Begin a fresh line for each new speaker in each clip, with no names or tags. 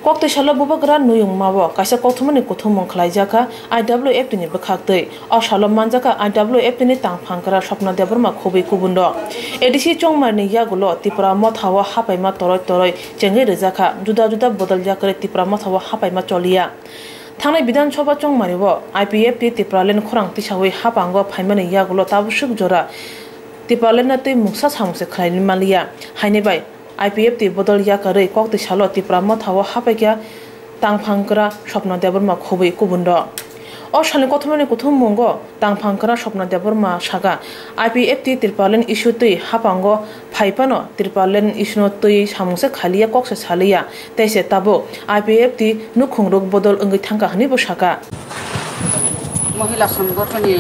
Kokte shala bubagra Nuyungma wo kaisa kothumani kothumong khlaijaka IWFT ni bakhaktei o shala manjaka IWFT ni tangphangkara Swapna Debbarma khobai kubundo edisi chongmar ni yagulo TIPRA Mothao hapaima toroi chengai rejaka juda bodal jakare TIPRA Mothao hapaima choliya Thangnai Bidhan Sabha chongmari wo IWFT TIPRA len khorang tisawi hapango phaimani yagulo tabusuk jora TIPRA len na tei muksa samuse khlaini maliya haini bai IWFT bodol Yakarwi kokte salo TIPRA Mothao hapaikya tangphangkara Swapna Debbarma khobai kubundo o shalni kothumani kothummongo tangphangkara Swapna Debbarma saga IWFT TIPRA len issue tui hapango phaipano TIPRA len issue tui samungse khaliya kokse saliya taise tabo IWFT nukhungrok bodol ongai thangka hani bo saga
महिला संगठननि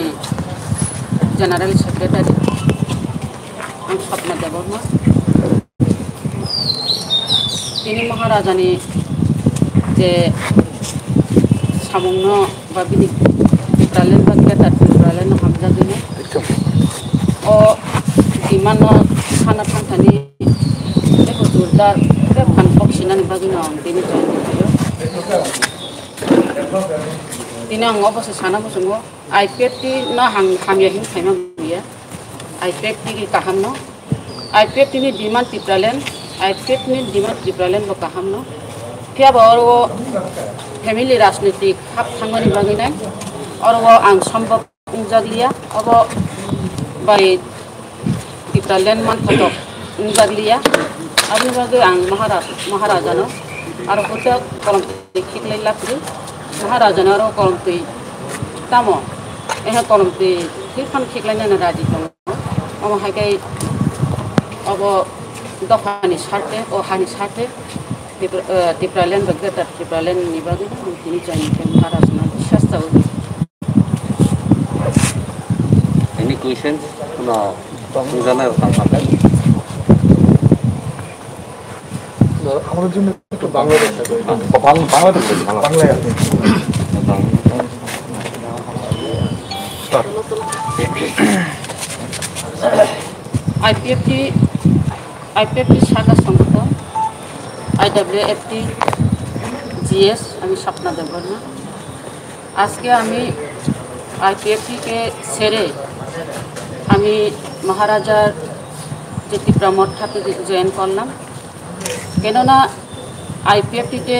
general secretary Swapna Debbarma ini Maharajani je samungno babini TIPRA bageta TIPRA hamza dine o dimano khana thangani eko jordar ke phanpok sinani bagino dini dini ango bose sana bosungo IWFT na hamya hin thaima buya IWFT ki kahamno IWFT ni demand TIPRA IWFT ni demand TIPRA bo kahamno kia boro family राजनीतिक हाप थांगनि बागैनाय और वो आं सम्भव उंजागलिया अब bye TIPRA मान फटो उंजागलिया अब बागै आं महाराजानो आरो गते कलम खिखलै लाफि महाराजानो आरो कलम तै तामो एहा कलम तै खिखान खिखलायना राजी दङ अब हायकै अब दफानि साथे ओ हानि साथे TIPRA bageta TIPRA ni bagi ini jangan Maharajana shasta
any questions no jana sampai
আমাদের জন্য একটু বাংলায়
IWFT শাখা সংগঠন IWFT GS আমি Swapna Debbarma আজকে আমি IWFT কে ছেড়ে আমি মহারাজার যে TIPRA মঠটাতে জয়েন করলাম কেননা IWFT তে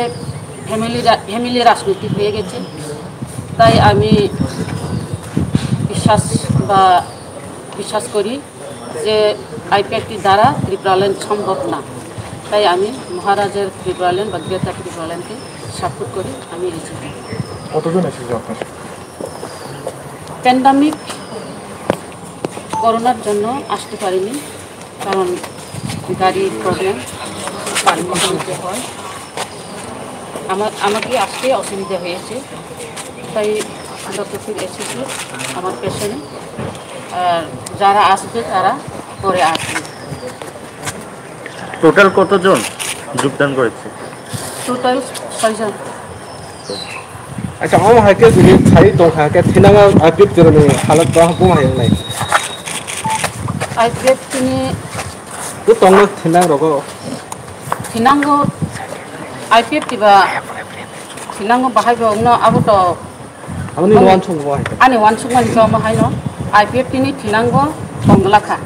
ফ্যামিলি রাজনীতি হয়ে গেছে তাই আমি বিশ্বাস করি যে IWFT দ্বারা TIPRA সম্ভব না তাই আমি মহারাজের TIPRA bageta TIPRA কে সাপোর্ট করি আমি এসেছি
কতজন এসেছে আপনার
প্যান্ডেমিক করোনার জন্য আসতে পারিনি কারণ গাড়ির প্রবলেম পারমিশনতে হয় আমাকে আসতে অসুবিধা হয়েছে তাই ডক্টর এসেছি আমার পেশেন্ট আর যারা আসবে তারা পরে আসবে
টোটাল কতজন যোগদান করেছে
টোটাল 6 জন
अच्छा हम हाके जुनि थाई दंखा के थिनाङा IWFT नि हालत बा बुंहाय नाय
IWFT नि
तो तंग थिनाङ रगो
थिनांगो IWFT बा थिनांगो बाहाय बनो आबोto
आनि वान संग नि जमा हायनो IWFT नि थिनांगो बंगलाखा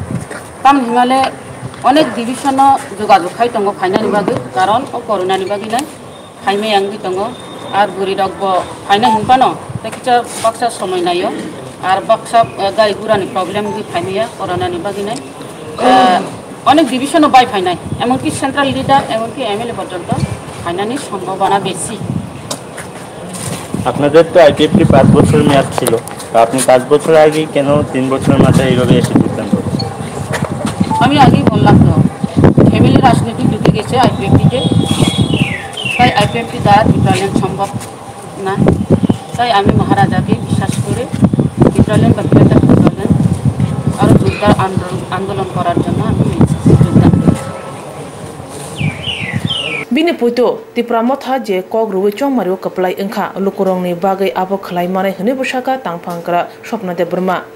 ताम हिमाले अनेक डिविजन যোগাযোগ খাই দङ फाइनानि बागै कारण ओ करোनानि बागै नाय फाइमे आंगि दङ আর বুড়ি রাখব ফাইনা হিনপানো দেখিছা বাক্সা সময় নাইও আর বাক্সা গাড়ি গুড়ানি প্রবলেম গি ফাইমিয়া করোনানি বাগি নাই অনেক ডিভিশনও বাই ফাইনাই এমনকি সেন্ট্রাল লিডার এমনকি এমএলএ পর্যন্ত ফাইনানি সম্ভাবনা বেশি
আপনাদের তো IWFT 5 বছর মেয়াদ ছিল আপনি 5 বছর আগে কেন 3 বছরের মাথায় এইভাবে এসে যোগদান করলেন
আমি আগেই বললাম তো ফ্যামিলি রাজনীতি ঢুকে গেছে IWFT তে তাই IWFT দ্বারা TIPRA সম্ভব না তাই আমি মহারাজাকে বিশ্বাস করে TIPRA bageta TIPRA আরো জোরদার আন্দোলন করার জন্য আমি যোগদান করি
Bini puito TIPRA Mothao je kogruwe chongmario kaplai engkha lukurongni bagai abo khlai mane hne busaka tangphangkara Swapna Debbarma